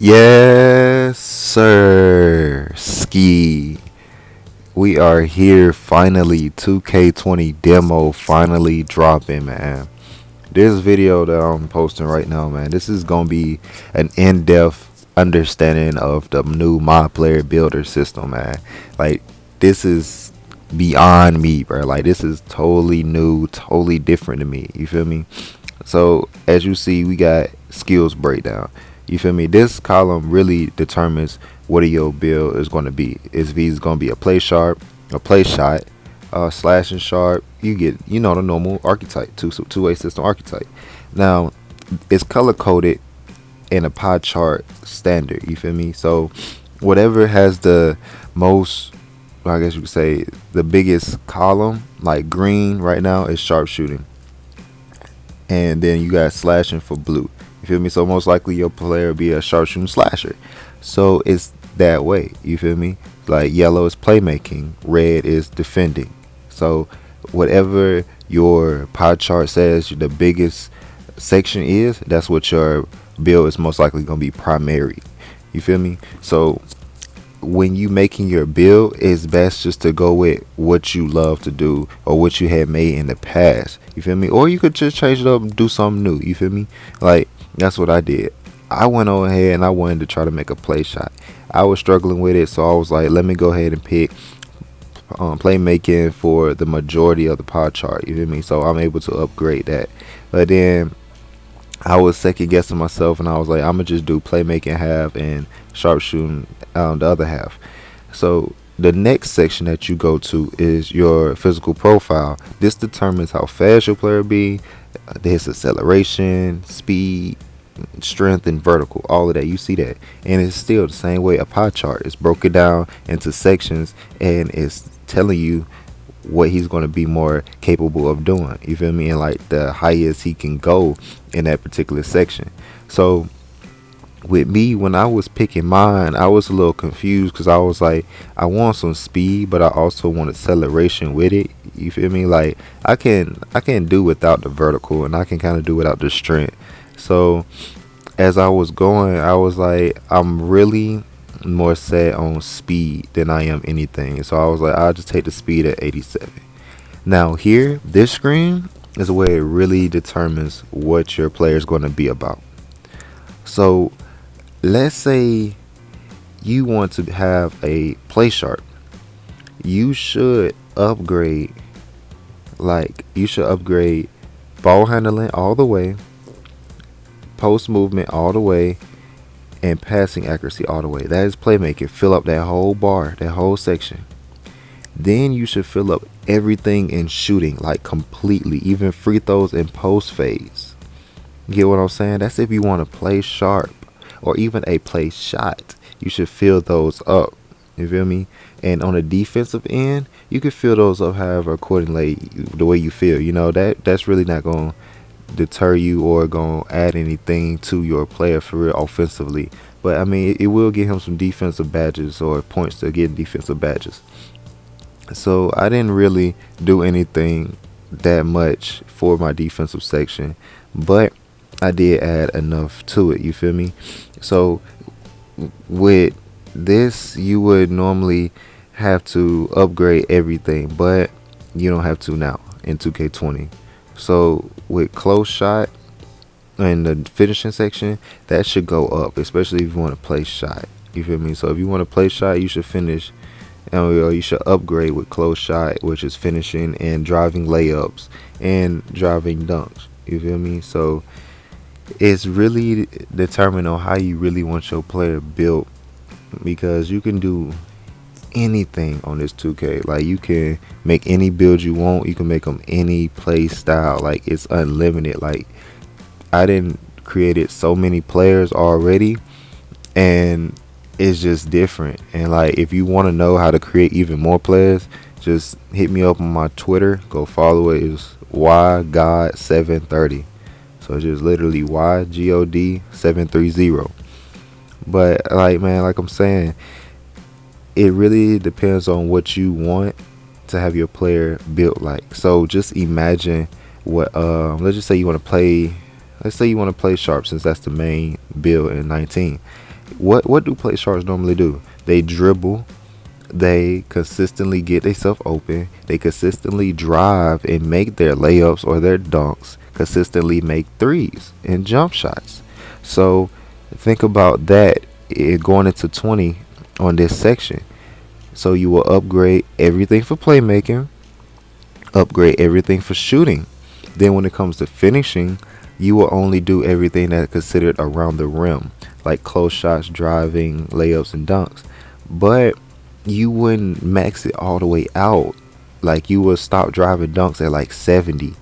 Yes, sir. Ski. We are here finally. 2K20 demo finally dropping, man. This video that I'm posting right now, man, this is going to be an in-depth understanding of the new MyBuilder system, man. Like, this is beyond me, bro. Like, this is totally new, totally different to me. You feel me? So as you see, we got skills breakdown. You feel me? This column really determines what your build is going to be. Is V is going to be a play sharp, a play shot, slash and sharp. You get the normal archetype, two-way system archetype. Now it's color coded in a pie chart standard. You feel me? So whatever has the most, I guess you could say, the biggest column, like green right now, is sharpshooting, and then you got slashing for blue. You feel me? So most likely your player will be a sharpshooting slasher. So it's that way. You feel me? Like yellow is playmaking, red is defending. So whatever your pie chart says the biggest section is, that's what your build is most likely going to be primary. You feel me? So when you making your build, it's best just to go with what you love to do or what you had made in the past. You feel me? Or you could just change it up and do something new. You feel me? Like, that's what I did. I went on ahead and I wanted to try to make a play shot. I was struggling with it, so I was like, let me go ahead and pick playmaking for the majority of the pie chart. You feel me? So I'm able to upgrade that. But then I was second guessing myself, and I was like, I'm gonna just do playmaking half and sharpshooting the other half. So the next section that you go to is your physical profile. This determines how fast your player be, his acceleration, speed, strength, and vertical. All of that, you see that, and it's still the same way a pie chart. It's broken down into sections, and it's telling you what he's going to be more capable of doing. You feel me? And like the highest he can go in that particular section. So with me, when I was picking mine, I was a little confused because I was like, I want some speed, but I also want acceleration with it. You feel me? Like I can do without the vertical, and I can kind of do without the strength. So as I was going, I was like, I'm really more set on speed than I am anything. So I was like, I'll just take the speed at 87. Now here, this screen is where it really determines what your player is going to be about. So let's say you want to have a play sharp. You should upgrade, ball handling all the way, post movement all the way, and passing accuracy all the way. That is playmaking. Fill up that whole bar, that whole section. Then you should fill up everything in shooting, like completely, even free throws and post fades. Get what I'm saying? That's if you want to play sharp or even a play shot. You should fill those up. You feel me? And on the defensive end, you can fill those up however accordingly the way you feel. You know, that's really not going to deter you or gonna add anything to your player for real offensively. But I mean, it will get him some defensive badges or points to get defensive badges. So I didn't really do anything that much for my defensive section, but I did add enough to it. You feel me? So with this, you would normally have to upgrade everything, but you don't have to now in 2K20. So with close shot in the finishing section, that should go up, especially if you want to play shot. You feel me? So if you want to play shot, you should finish, or you should upgrade with close shot, which is finishing and driving layups and driving dunks. You feel me? So it's really determined on how you really want your player built, because you can do anything on this 2K. Like you can make any build you want. You can make them any play style. Like it's unlimited. Like I didn't created so many players already, and it's just different. And like if you want to know how to create even more players, just hit me up on my Twitter. Go follow it. It's ygod730. So it's just literally ygod730. But like, man, like I'm saying, it really depends on what you want to have your player built like. So just imagine what let's say you want to play sharp, since that's the main build in 19. What do play sharks normally do? They dribble, they consistently get themselves open, they consistently drive and make their layups or their dunks, consistently make threes and jump shots. So think about that, going into 20 on this section. So you will upgrade everything for playmaking, upgrade everything for shooting. Then when it comes to finishing, you will only do everything that's considered around the rim, like close shots, driving, layups, and dunks. But you wouldn't max it all the way out. Like you would stop driving dunks at like 70.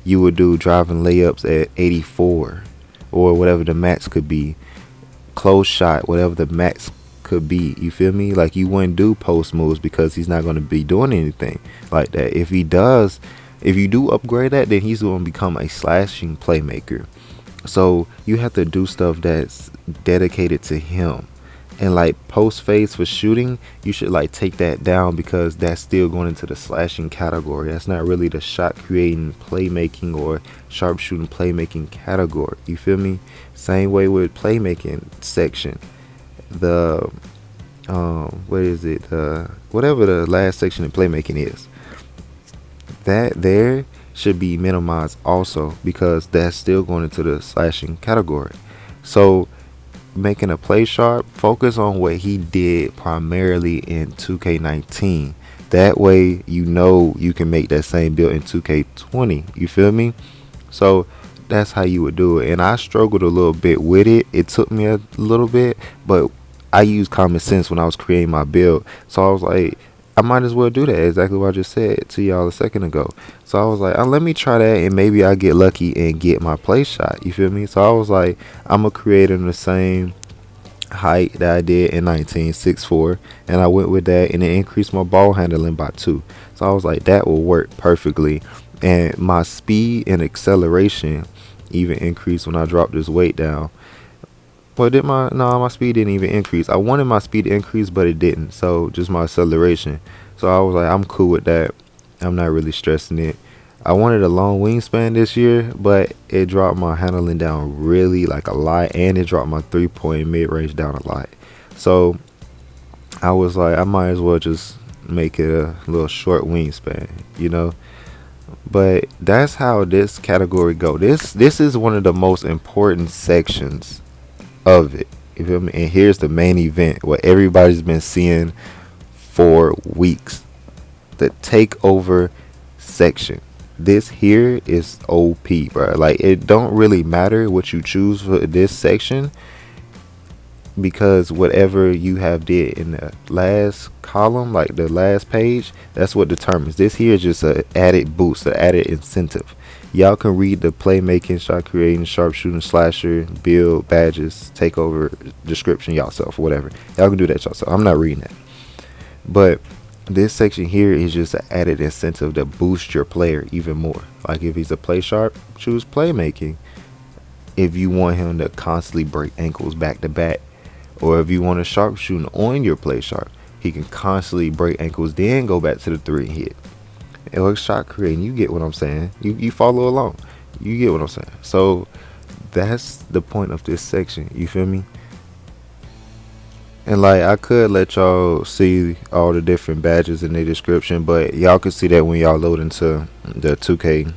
You would do driving layups at 84 or whatever the max could be. Close shot, whatever the max could be. You feel me? Like you wouldn't do post moves because he's not going to be doing anything like that. If he does, if you do upgrade that, then he's going to become a slashing playmaker. So you have to do stuff that's dedicated to him. And like post phase for shooting, you should like take that down because that's still going into the slashing category. That's not really the shot creating playmaking or sharpshooting playmaking category. You feel me? Same way with playmaking section. The what is it? Whatever the last section in playmaking is, that there should be minimized also because that's still going into the slashing category. So making a play sharp, focus on what he did primarily in 2K19. That way you know you can make that same build in 2K20. You feel me? So that's how you would do it. And I struggled a little bit with it. It took me a little bit, but I used common sense when I was creating my build. So I was like, I might as well do that. Exactly what I just said to y'all a second ago. So I was like, let me try that and maybe I get lucky and get my play shot. You feel me? So I was like, I'm going to create in the same height that I did in 19.6'4", and I went with that and it increased my ball handling by 2. So I was like, that will work perfectly. And my speed and acceleration even increased when I dropped this weight down. Well, my speed didn't even increase. I wanted my speed to increase, but it didn't. So just my acceleration. So I was like, I'm cool with that. I'm not really stressing it. I wanted a long wingspan this year, but it dropped my handling down really like a lot, and it dropped my 3-point mid-range down a lot. So I was like, I might as well just make it a little short wingspan, you know. But that's how this category go. This is one of the most important sections of it. You feel me? And here's the main event, what everybody's been seeing for weeks. The takeover section. This here is OP, bro. Like, it don't really matter what you choose for this section, because whatever you have did in the last column, like the last page, that's what determines. This here is just an added boost, an added incentive. Y'all can read the playmaking, shot creating, sharpshooting, slasher, build, badges, takeover description yourself, whatever. Y'all can do that yourself. I'm not reading that. But this section here is just an added incentive to boost your player even more. Like if he's a play sharp, choose playmaking. If you want him to constantly break ankles back to back, or if you want a sharpshooting on your play sharp, he can constantly break ankles, then go back to the 3 and hit. Or shot creating, you get what I'm saying. You follow along. You get what I'm saying. So that's the point of this section. You feel me? And like, I could let y'all see all the different badges in the description, but y'all can see that when y'all load into the 2K.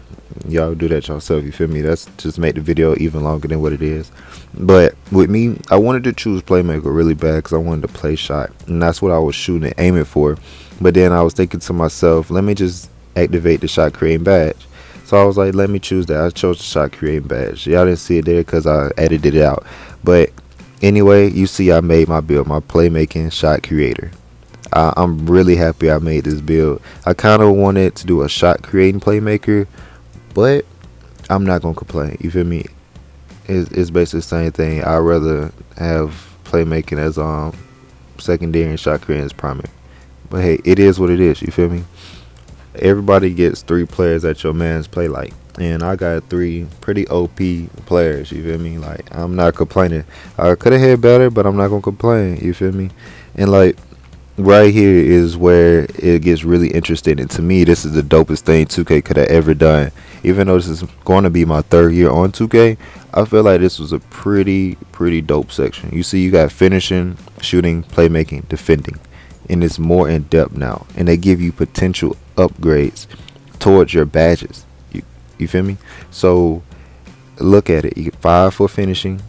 Y'all do that yourself. You feel me? That's just make the video even longer than what it is. But with me, I wanted to choose playmaker really bad because I wanted to play shot, and that's what I was shooting and aiming for. But then I was thinking to myself, let me just activate the shot creating badge. So I was like, let me choose that. I chose the shot creating badge. Y'all didn't see it there because I edited it out. But anyway, you see I made my build, my playmaking shot creator. I'm really happy I made this build. I kind of wanted to do a shot creating playmaker, but I'm not going to complain. You feel me? It's basically the same thing. I'd rather have playmaking as secondary and shot creating as primary. But hey, it is what it is. You feel me? Everybody gets 3 players that your mans play like, and I got 3 pretty OP players. You feel me? Like, I'm not complaining. I could have had better, but I'm not gonna complain. You feel me? And like, right here is where it gets really interesting. And to me, this is the dopest thing 2K could have ever done. Even though this is going to be my third year on 2K, I feel like this was a pretty dope section. You see, you got finishing, shooting, playmaking, defending, and it's more in depth now. And they give you potential upgrades towards your badges. You feel me? So look at it. You get 5 for finishing.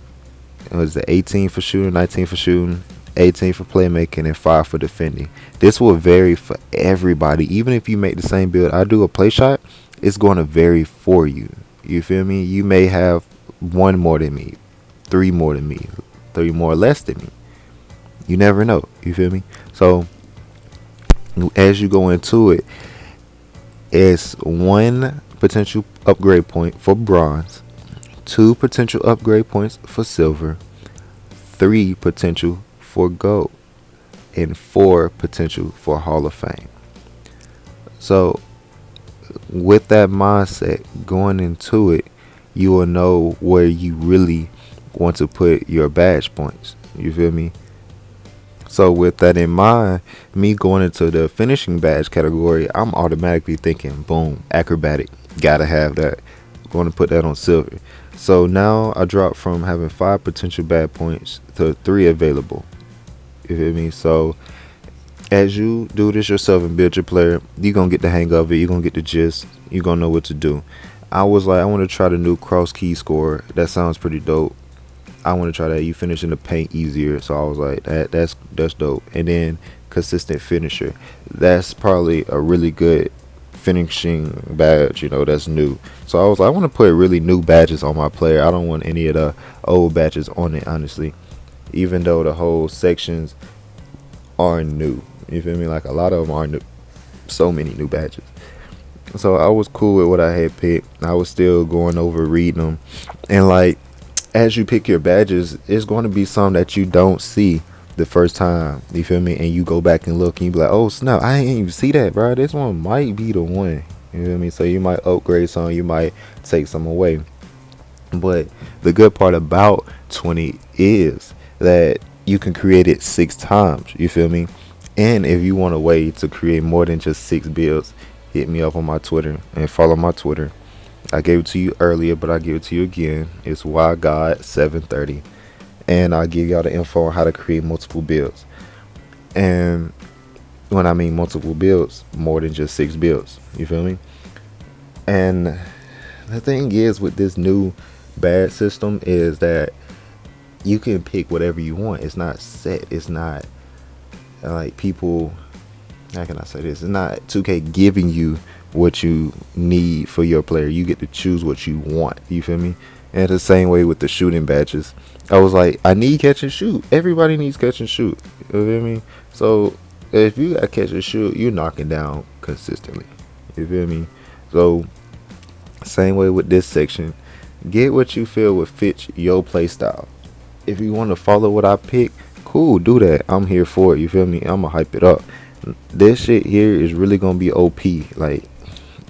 It was the 18 for shooting, 19 for shooting, 18 for playmaking, and 5 for defending. This will vary for everybody. Even if you make the same build, I do a play shot, it's going to vary for you. You feel me? You may have 1 more than me, 3 more than me, 3 more or less than me. You never know. You feel me? So as you go into it, it's 1 potential upgrade point for bronze, 2 potential upgrade points for silver, 3 potential for gold, and 4 potential for Hall of Fame. So with that mindset going into it, you will know where you really want to put your badge points. You feel me? So with that in mind, me going into the finishing badge category, I'm automatically thinking, boom, acrobatic, gotta have that. Going to put that on silver. So now I dropped from having 5 potential bad points to 3 available. You feel me? So as you do this yourself and build your player, you're going to get the hang of it. You're going to get the gist. You're going to know what to do. I was like, I want to try the new cross key score. That sounds pretty dope. I want to try that. You finish in the paint easier. So I was like, that's dope. And then consistent finisher. That's probably a really good finishing badge, that's new. So I was like, I want to put really new badges on my player. I don't want any of the old badges on it, honestly. Even though the whole sections are new. You feel me? Like a lot of them are new. So many new badges. So I was cool with what I had picked. I was still going over reading them. And like, as you pick your badges, it's going to be some that you don't see the first time. You feel me? And you go back and look and you be like, oh snap, I ain't even see that, bro. This one might be the one. You feel me? So you might upgrade some, you might take some away. But the good part about 20 is that you can create it 6 times. You feel me? And if you want a way to create more than just 6 builds, hit me up on my Twitter and follow my Twitter. I gave it to you earlier, but I give it to you again. It's YGod730. And I'll give y'all the info on how to create multiple builds. And when I mean multiple builds, more than just 6 builds. You feel me? And the thing is with this new badge system is that you can pick whatever you want. It's not set. It's not like people, how can I say this? It's not 2K giving you what you need for your player. You get to choose what you want. You feel me? And the same way with the shooting badges. I was like, I need catch and shoot. Everybody needs catch and shoot. You feel me? So if you got catch and shoot, you're knocking down consistently. You feel me? So same way with this section. Get what you feel would fit your play style. If you want to follow what I pick, cool, do that. I'm here for it. You feel me? I'm gonna hype it up. This shit here is really gonna be OP. Like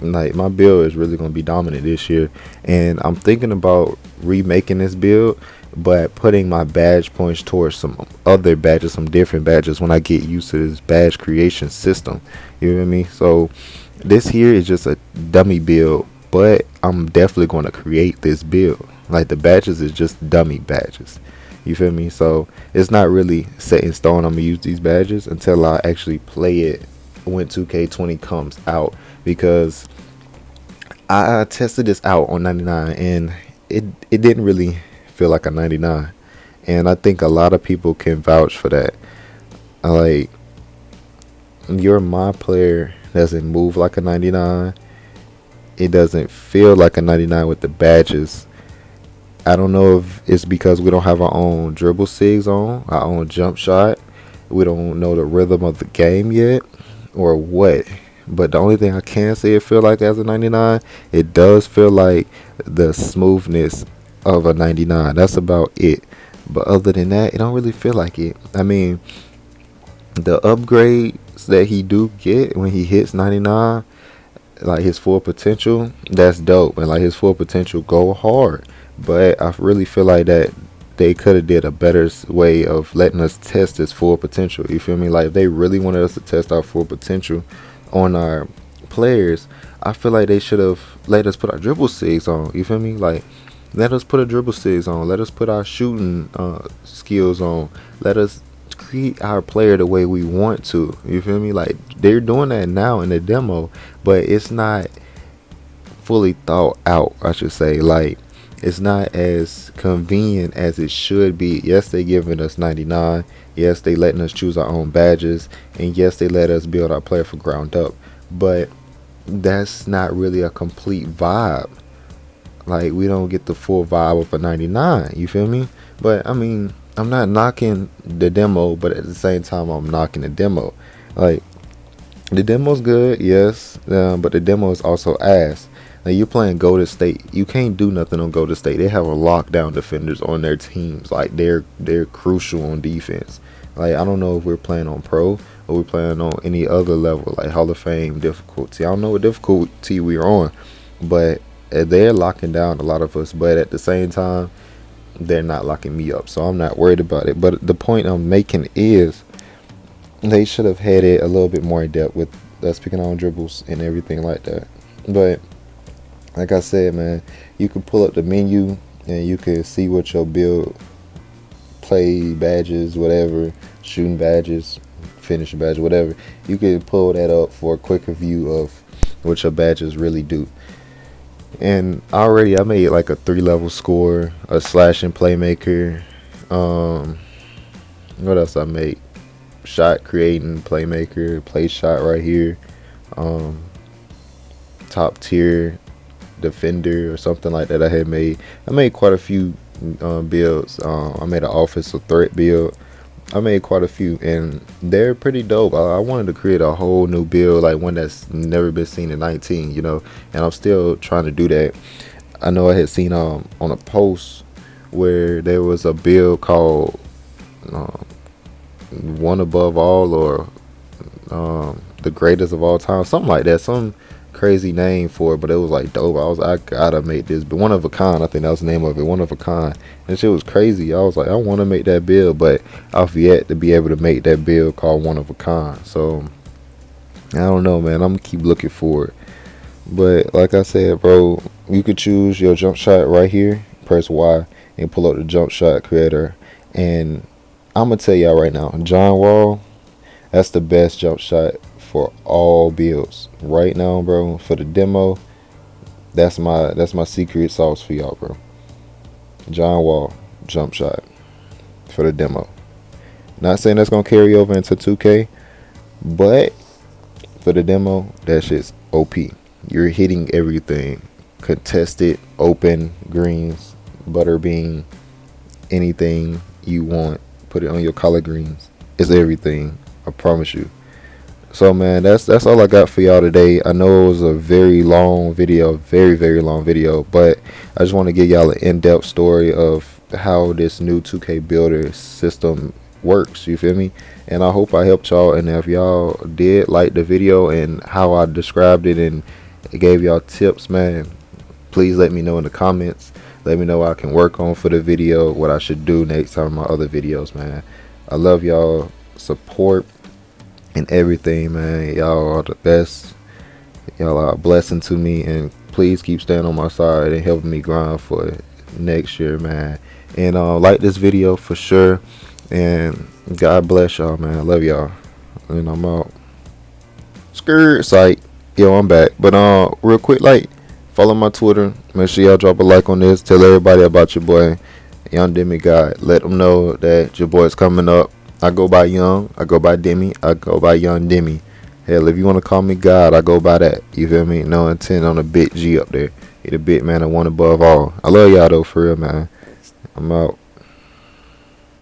my build is really gonna be dominant this year, and I'm thinking about remaking this build, but putting my badge points towards some other badges, some different badges when I get used to this badge creation system. You feel me? So this here is just a dummy build, but I'm definitely going to create this build. Like the badges is just dummy badges. You feel me? So it's not really set in stone. I'm gonna use these badges until I actually play it when 2K20 comes out, because I tested this out on 99 and it didn't really feel like a 99, and I think a lot of people can vouch for that. Like, your my player doesn't move like a 99. It doesn't feel like a 99 with the badges. I don't know if it's because we don't have our own dribble sigs on, our own jump shot. We don't know the rhythm of the game yet, or what. But the only thing I can say it feel like as a 99, it does feel like the smoothness of a 99. That's about it. But other than that, it don't really feel like it. I mean, the upgrades that he do get when he hits 99, like his full potential, that's dope. And like his full potential go hard. But I really feel like that they could have did a better way of letting us test this full potential. You feel me? Like if they really wanted us to test our full potential on our players, I feel like they should have let us put our dribble sigs on. You feel me? Like let us put a dribble sigs on. Let us put our shooting skills on. Let us create our player the way we want to. You feel me? Like they're doing that now in the demo, but it's not fully thought out, I should say. Like it's not as convenient as it should be. Yes, they giving us 99. Yes, they letting us choose our own badges, and yes, they let us build our player from ground up. But that's not really a complete vibe. Like we don't get the full vibe of a 99. You feel me? But I mean, I'm not knocking the demo, but at the same time, I'm knocking the demo. Like the demo's good, yes, but the demo is also ass. Like you're playing Golden State, you can't do nothing on Golden State. They have a lockdown defenders on their teams. Like they're crucial on defense. Like I don't know if we're playing on pro or we're playing on any other level, like Hall of Fame difficulty. I don't know what difficulty we're on, but they're locking down a lot of us. But at the same time, they're not locking me up, so I'm not worried about it. But the point I'm making is they should have had it a little bit more in depth with us picking on dribbles and everything like that. But like I said, man, you can pull up the menu and you can see what your build, play badges, whatever, shooting badges, finishing badges, whatever. You can pull that up for a quicker view of what your badges really do. And already I made like a 3-level score, a slashing playmaker. What else I made? Shot creating playmaker, play shot right here. Top tier defender or something like that I had made. I made quite a few builds. I made an offensive threat build. I made quite a few, and they're pretty dope. I wanted to create a whole new build, like one that's never been seen in 19, you know, and I'm still trying to do that. I know I had seen on a post where there was a build called one above all, or the greatest of all time, something like that, some crazy name for it, but it was like dope. I gotta make this, but one of a kind, I think that was the name of it, one of a kind, and shit was crazy. I was like, I want to make that build, but I've yet to be able to make that build called one of a kind. So I don't know, man. I'm gonna keep looking for it. But like I said, bro, you could choose your jump shot right here, press Y and pull up the jump shot creator, and I'm gonna tell y'all right now, John Wall, that's the best jump shot for all builds right now, bro. For the demo, that's my secret sauce for y'all, bro. John Wall jump shot for the demo. Not saying that's gonna carry over into 2K, but for the demo, that shit's OP. You're hitting everything, contested, open, greens, butter bean, anything you want. Put it on your collard greens. It's everything, I promise you. So man, that's all I got for y'all today. I know it was a very long video, very long video, but I just want to give y'all an in-depth story of how this new 2K builder system works. You feel me? And I hope I helped y'all. And if y'all did like the video and how I described it and gave y'all tips, man, please let me know in the comments. Let me know what I can work on for the video, what I should do next time in my other videos, man. I love y'all support and everything, man. Y'all are the best. Y'all are a blessing to me, and please keep staying on my side and helping me grind for next year, man. And like this video for sure, and God bless y'all, man. I love y'all, and I'm out. Skirt sight. Yo, I'm back. But real quick, like, follow my Twitter. Make sure y'all drop a like on this. Tell everybody about your boy Young Demigod. Let them know that your boy's coming up. I go by Young, I go by Demi, I go by Young Demi. Hell, if you want to call me God, I go by that. You feel me? No intent on a big G up there. He the big man, the one above all. I love y'all though, for real, man. I'm out.